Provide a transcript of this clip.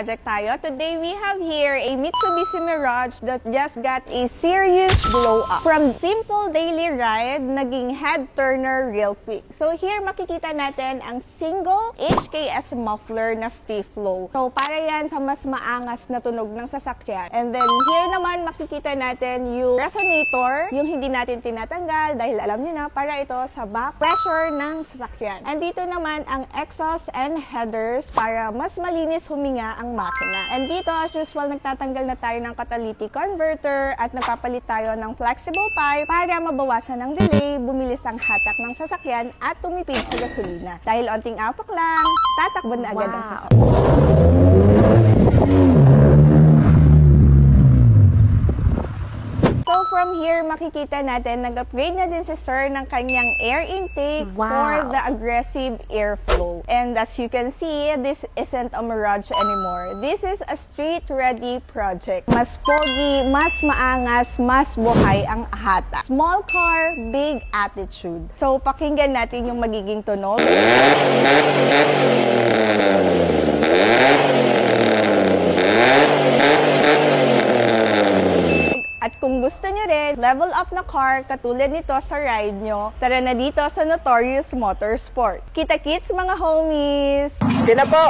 project tayo. Today we have here a Mitsubishi Mirage that just got a serious blow up. From simple daily ride, naging head turner real quick. So here makikita natin ang single HKS muffler na free flow. So para yan sa mas maangas na tunog ng sasakyan. And then here naman makikita natin yung resonator, yung hindi natin tinatanggal dahil alam niyo na para ito sa back pressure ng sasakyan. And dito naman ang exhaust and headers para mas malinis huminga ang makina. And dito as usual nagtatanggal na tayo ng catalytic converter at nagpapalit tayo ng flexible pipe para mabawasan ng delay, bumilis ang hatak ng sasakyan at tumipid sa gasolina. Dahil onting apak lang, tatakbo na agad ang sasakyan. So from here, makikita natin, nag-upgrade na din si Sir ng kanyang air intake for the aggressive airflow. And as you can see, this isn't a Mirage anymore. This is a street-ready project. Mas pogi, mas maangas, mas buhay ang hata. Small car, big attitude. So pakinggan natin yung magiging tunog. At kung gusto nyo rin, level up na car katulad nito sa ride nyo, tara na dito sa Notorious Motorsport. Kita-kits mga homies! Hindi na po!